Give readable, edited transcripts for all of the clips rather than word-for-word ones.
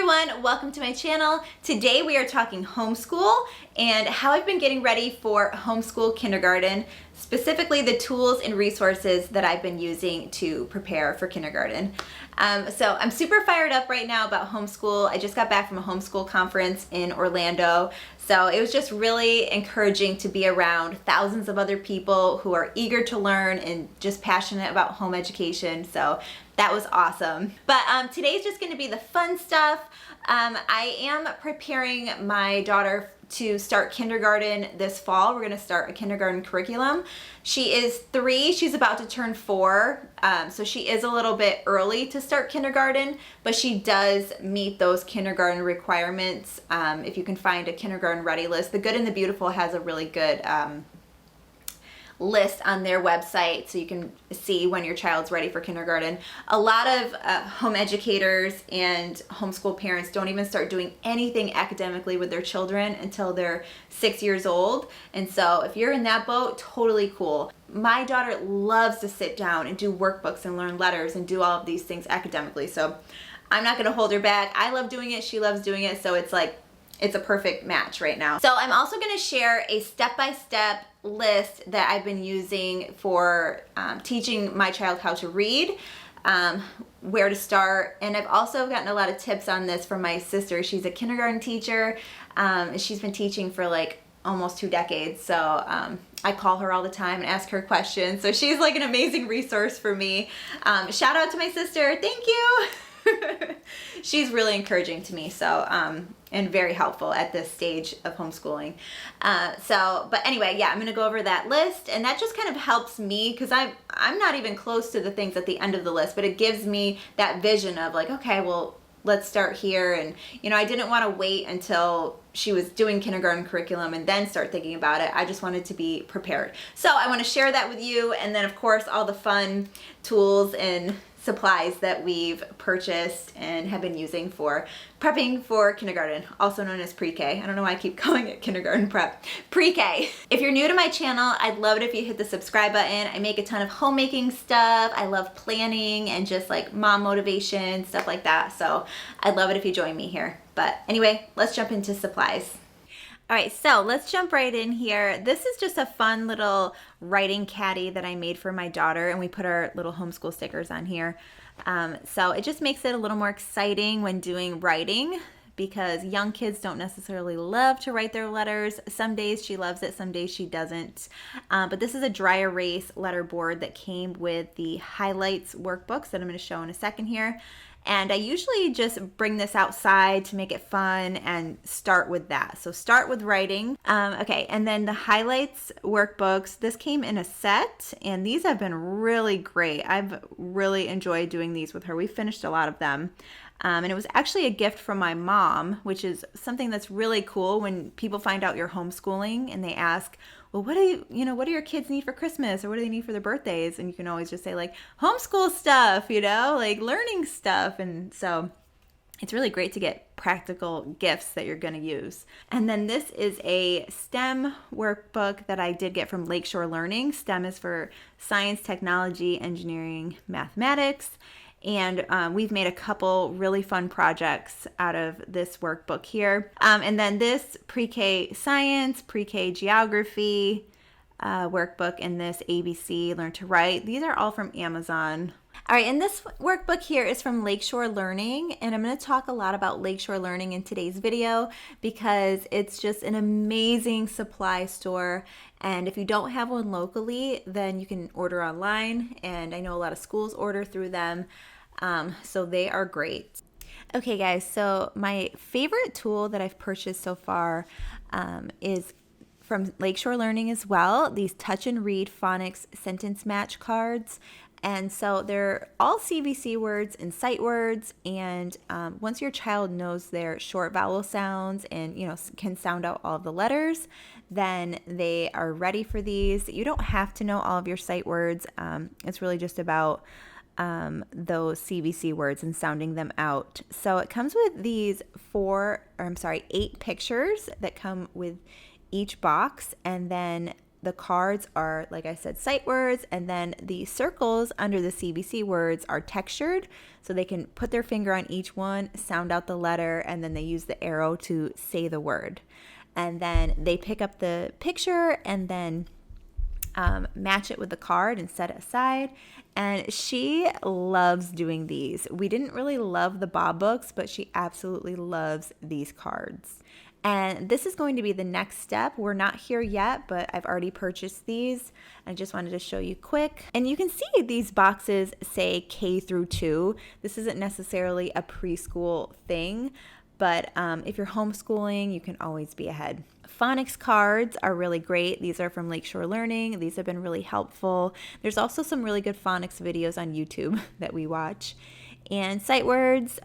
everyone, welcome to my channel. Today we are talking homeschool and how I've been getting ready for homeschool kindergarten, specifically the tools and resources that I've been using to prepare for kindergarten. So I'm super fired up right now about homeschool. I just got back from a homeschool conference in Orlando. So it was just really encouraging to be around thousands of other people who are eager to learn and just passionate about home education. So that was awesome. But today's just gonna be the fun stuff. I am preparing my daughter to start kindergarten this fall. We're gonna start a kindergarten curriculum. She is 3, she's about to turn 4, so she is a little bit early to start kindergarten, but she does meet those kindergarten requirements. If you can find a kindergarten ready list, The Good and the Beautiful has a really good list on their website so you can see when your child's ready for kindergarten. A lot of home educators and homeschool parents don't even start doing anything academically with their children until they're 6 years old. And so if you're in that boat, totally cool. My daughter loves to sit down and do workbooks and learn letters and do all of these things academically. So I'm not gonna hold her back. I love doing it, she loves doing it, so it's like, it's a perfect match right now. So I'm also gonna share a step-by-step list that I've been using for teaching my child how to read, where to start, and I've also gotten a lot of tips on this from my sister. She's a kindergarten teacher, and she's been teaching for like almost 2 decades, so I call her all the time and ask her questions, so she's like an amazing resource for me. Shout out to my sister, thank you! She's really encouraging to me, so and very helpful at this stage of homeschooling. But anyway, yeah, I'm gonna go over that list, and that just kind of helps me because I'm not even close to the things at the end of the list, but it gives me that vision of like, okay, well, let's start here. And you know, I didn't want to wait until she was doing kindergarten curriculum and then start thinking about it. I just wanted to be prepared. So I want to share that with you, and then of course all the fun tools and supplies that we've purchased and have been using for prepping for kindergarten, also known as pre-K. I don't know why I keep calling it kindergarten prep. Pre-K. If you're new to my channel, I'd love it if you hit the subscribe button. I make a ton of homemaking stuff. I love planning and just like mom motivation, stuff like that. So I'd love it if you join me here. But anyway, let's jump into supplies. All right, so let's jump right in here. This is just a fun little writing caddy that I made for my daughter, and we put our little homeschool stickers on here. So it just makes it a little more exciting when doing writing, because young kids don't necessarily love to write their letters. Some days she loves it, some days she doesn't. But this is a dry erase letter board that came with the highlights workbooks that I'm going to show in a second here. And I usually just bring this outside to make it fun and start with that. So start with writing. Okay, and then the highlights workbooks, this came in a set, and these have been really great. I've really enjoyed doing these with her. We finished a lot of them. And it was actually a gift from my mom, which is something that's really cool when people find out you're homeschooling and they ask, well, what do your kids need for Christmas, or what do they need for their birthdays? And you can always just say like homeschool stuff, like learning stuff. And so it's really great to get practical gifts that you're going to use. And then this is a STEM workbook that I did get from Lakeshore Learning. STEM is for science, technology, engineering, mathematics. And we've made a couple really fun projects out of this workbook here. And then this pre-K science, pre-K geography workbook, and this ABC Learn to Write. These are all from Amazon. All right, and this workbook here is from Lakeshore Learning, and I'm going to talk a lot about Lakeshore Learning in today's video because it's just an amazing supply store. And if you don't have one locally, then you can order online, and I know a lot of schools order through them, so they are great. Okay guys, so my favorite tool that I've purchased so far is from Lakeshore Learning as well, these Touch and Read Phonics Sentence Match cards. And so they're all CVC words and sight words, and once your child knows their short vowel sounds and can sound out all of the letters, then they are ready for these. You don't have to know all of your sight words. It's really just about those CVC words and sounding them out. So it comes with these 8 pictures that come with each box, and then the cards are, like I said, sight words, and then the circles under the CVC words are textured, so they can put their finger on each one, sound out the letter, and then they use the arrow to say the word. And then they pick up the picture and then match it with the card and set it aside. And she loves doing these. We didn't really love the Bob books, but she absolutely loves these cards. And this is going to be the next step. We're not here yet, but I've already purchased these. I just wanted to show you quick. And you can see these boxes say K through 2. This isn't necessarily a preschool thing, but if you're homeschooling, you can always be ahead. Phonics cards are really great. These are from Lakeshore Learning. These have been really helpful. There's also some really good phonics videos on YouTube that we watch. And sight words,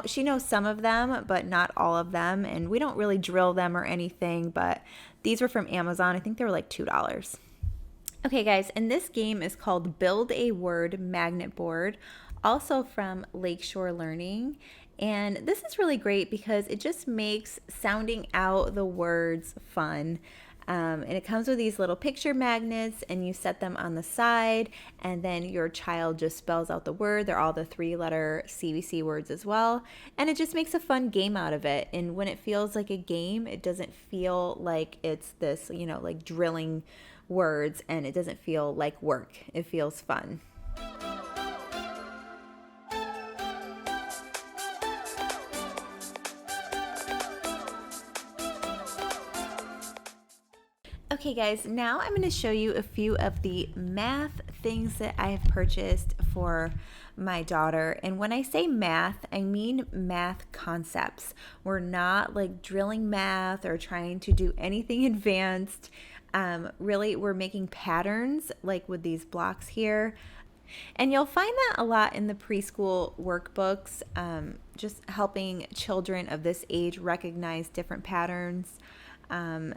she knows some of them, but not all of them. And we don't really drill them or anything, but these were from Amazon. I think they were like $2. Okay, guys, and this game is called Build a Word Magnet Board, also from Lakeshore Learning. And this is really great because it just makes sounding out the words fun. And it comes with these little picture magnets, and you set them on the side, and then your child just spells out the word. They're all the 3-letter CVC words as well. And it just makes a fun game out of it. And when it feels like a game, it doesn't feel like it's this, like drilling words, and it doesn't feel like work. It feels fun. Okay guys, now I'm going to show you a few of the math things that I have purchased for my daughter. And when I say math, I mean math concepts. We're not like drilling math or trying to do anything advanced. Really, we're making patterns like with these blocks here. And you'll find that a lot in the preschool workbooks, just helping children of this age recognize different patterns.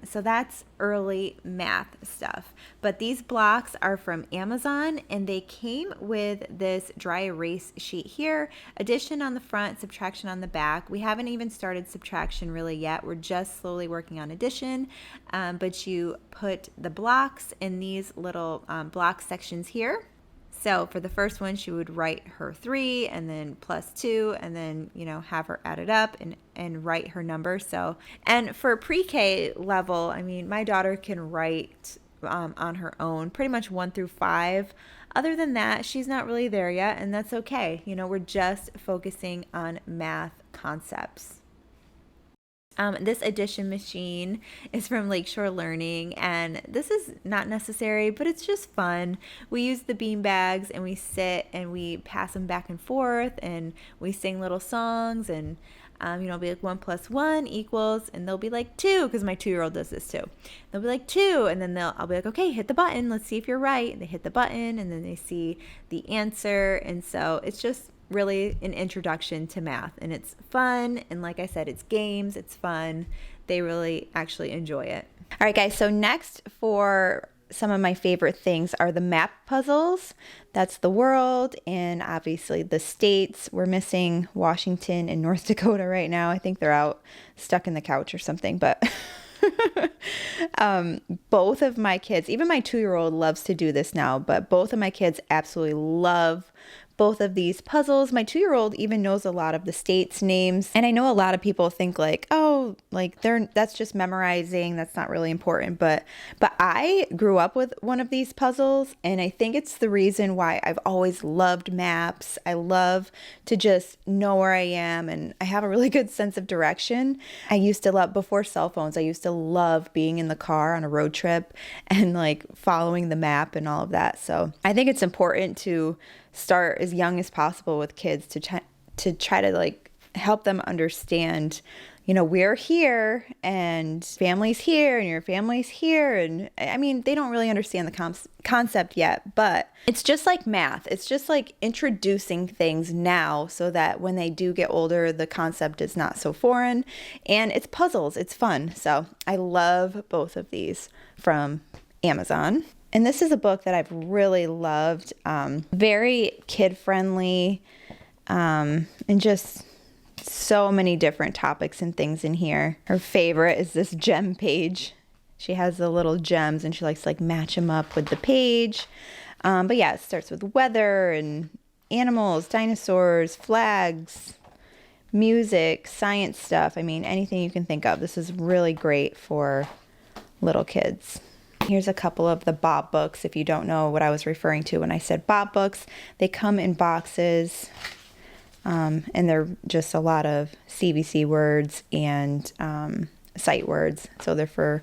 So that's early math stuff. But these blocks are from Amazon, and they came with this dry erase sheet here, addition on the front, subtraction on the back. We haven't even started subtraction really yet. We're just slowly working on addition, but you put the blocks in these little block sections here. So for the first one, she would write her 3 and then plus 2, and then, have her add it up and write her number. So, and for pre-K level, I mean, my daughter can write on her own pretty much 1 through 5. Other than that, she's not really there yet, and that's okay. We're just focusing on math concepts. This addition machine is from Lakeshore Learning, and this is not necessary, but it's just fun. We use the bean bags, and we sit and we pass them back and forth, and we sing little songs, and it'll be like 1 + 1 equals, and they'll be like 2, because my 2-year-old does this too. They'll be like 2, and then I'll be like, okay, hit the button. Let's see if you're right. And they hit the button, and then they see the answer, and so it's just really an introduction to math, and it's fun, and like I said, it's games, it's fun. They really actually enjoy it. All right guys, so next for some of my favorite things are the map puzzles. That's the world and obviously the states. We're missing Washington and North Dakota right now. I think they're out stuck in the couch or something, but both of my kids, even my 2-year-old loves to do this now, but both of my kids absolutely love both of these puzzles. My 2-year-old even knows a lot of the states' names. And I know a lot of people think like, oh, like that's just memorizing. That's not really important. But I grew up with one of these puzzles, and I think it's the reason why I've always loved maps. I love to just know where I am, and I have a really good sense of direction. I used to love, before cell phones, I used to love being in the car on a road trip and like following the map and all of that. So I think it's important to start as young as possible with kids to try to like help them understand, we're here and family's here and your family's here. And I mean, they don't really understand the concept yet, but it's just like math. It's just like introducing things now so that when they do get older, the concept is not so foreign, and it's puzzles. It's fun. So I love both of these from Amazon. And this is a book that I've really loved, very kid-friendly, and just so many different topics and things in here. Her favorite is this gem page. She has the little gems and she likes to like match them up with the page. But yeah, it starts with weather and animals, dinosaurs, flags, music, science stuff. I mean, anything you can think of. This is really great for little kids. Here's a couple of the Bob books. If you don't know what I was referring to when I said Bob books, they come in boxes, and they're just a lot of CVC words and sight words. So they're for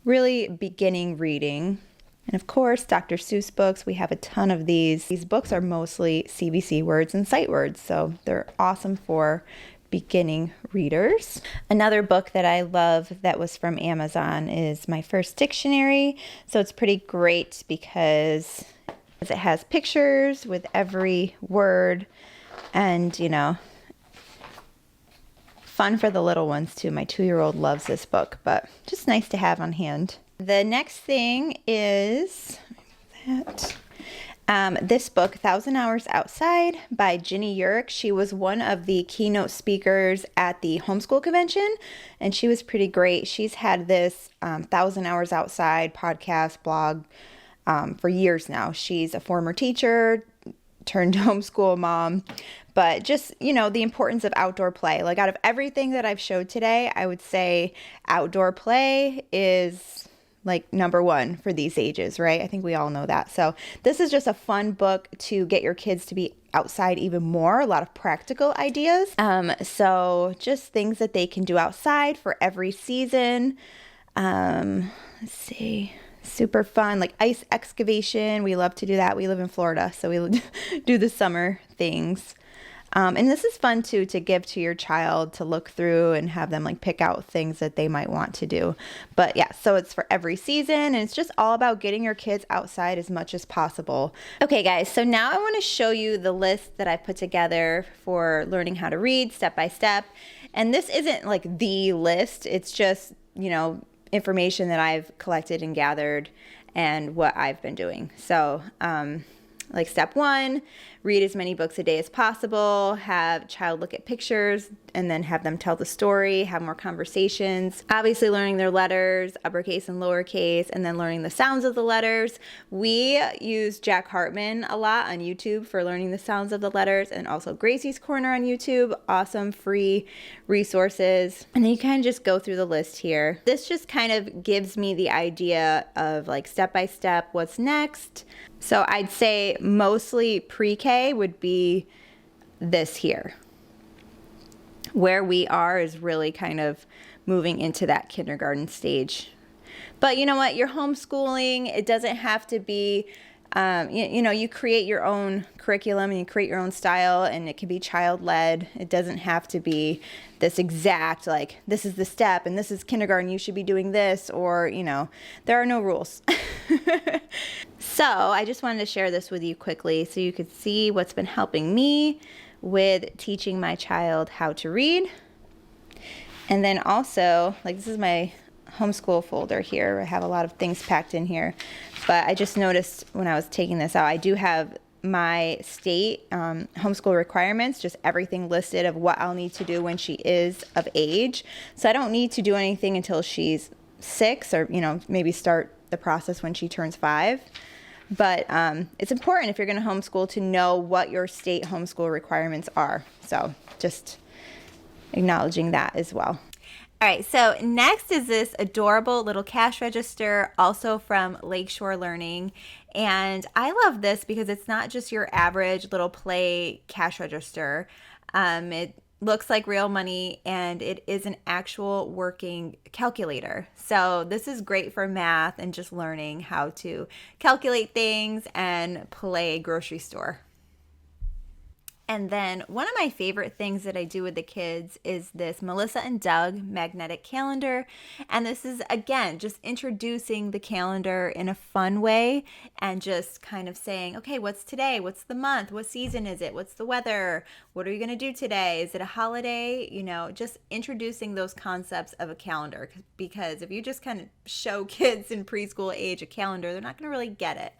really beginning reading. And of course, Dr. Seuss books, we have a ton of these. These books are mostly CVC words and sight words, so they're awesome for beginning readers. Another book that I love that was from Amazon is My First Dictionary. So it's pretty great because it has pictures with every word and, you know, fun for the little ones too. My 2-year-old loves this book, but just nice to have on hand. The next thing is this book, 1,000 Hours Outside by Ginny Yurick. She was one of the keynote speakers at the Homeschool convention, and she was pretty great. She's had this 1,000 Hours Outside podcast, blog for years now. She's a former teacher turned homeschool mom, but just, you know, the importance of outdoor play. Like out of everything that I've showed today, I would say outdoor play is like number one for these ages, right? I think we all know that. So this is just a fun book to get your kids to be outside even more, a lot of practical ideas. So just things that they can do outside for every season. Let's see, super fun, like ice excavation. We love to do that. We live in Florida, so we do the summer things. And this is fun too, to give to your child to look through and have them like pick out things that they might want to do. But yeah, so it's for every season and it's just all about getting your kids outside as much as possible. Okay guys, so now I want to show you the list that I put together for learning how to read step by step. And this isn't like the list, it's just, you know, information that I've collected and gathered and what I've been doing. So, like step 1, read as many books a day as possible, have child look at pictures, and then have them tell the story, have more conversations. Obviously learning their letters, uppercase and lowercase, and then learning the sounds of the letters. We use Jack Hartman a lot on YouTube for learning the sounds of the letters, and also Gracie's Corner on YouTube, awesome free resources. And then you kind of just go through the list here. This just kind of gives me the idea of like step by step what's next. So I'd say mostly pre-K would be this here. Where we are is really kind of moving into that kindergarten stage. But you know what? You're homeschooling. It doesn't have to be, you know, you create your own curriculum and you create your own style, and it can be child-led. It doesn't have to be this exact, like, this is the step and this is kindergarten, you should be doing this, or, you know, there are no rules. So I just wanted to share this with you quickly so you could see what's been helping me with teaching my child how to read. And then also, like, this is my homeschool folder here. I have a lot of things packed in here, but I just noticed when I was taking this out, I do have my state homeschool requirements, just everything listed of what I'll need to do when she is of age. So I don't need to do anything until she's 6, or, you know, maybe start the process when she turns 5. But it's important if you're going to homeschool to know what your state homeschool requirements are. So just acknowledging that as well. All right, so next is this adorable little cash register, also from Lakeshore Learning. And I love this because it's not just your average little play cash register. It looks like real money, and it is an actual working calculator. So this is great for math and just learning how to calculate things and play grocery store. And then one of my favorite things that I do with the kids is this Melissa and Doug magnetic calendar. And this is, again, just introducing the calendar in a fun way and just kind of saying, okay, what's today? What's the month? What season is it? What's the weather? What are you going to do today? Is it a holiday? You know, just introducing those concepts of a calendar, because if you just kind of show kids in preschool age a calendar, they're not going to really get it.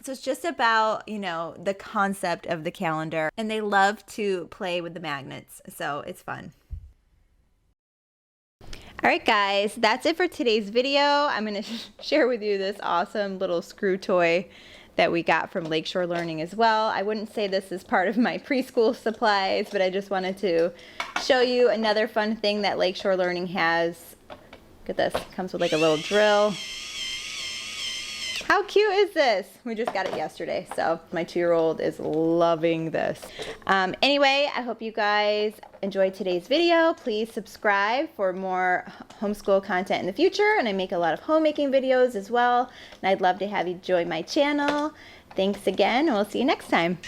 So it's just about, you know, the concept of the calendar, and they love to play with the magnets, so it's fun. All right, guys, that's it for today's video. I'm going to share with you this awesome little screw toy that we got from Lakeshore Learning as well. I wouldn't say this is part of my preschool supplies, but I just wanted to show you another fun thing that Lakeshore Learning has. Look at this. It comes with like a little drill. How cute is this? We just got it yesterday, so my 2-year-old is loving this. Anyway, I hope you guys enjoyed today's video. Please subscribe for more homeschool content in the future, and I make a lot of homemaking videos as well, and I'd love to have you join my channel. Thanks again, and we'll see you next time.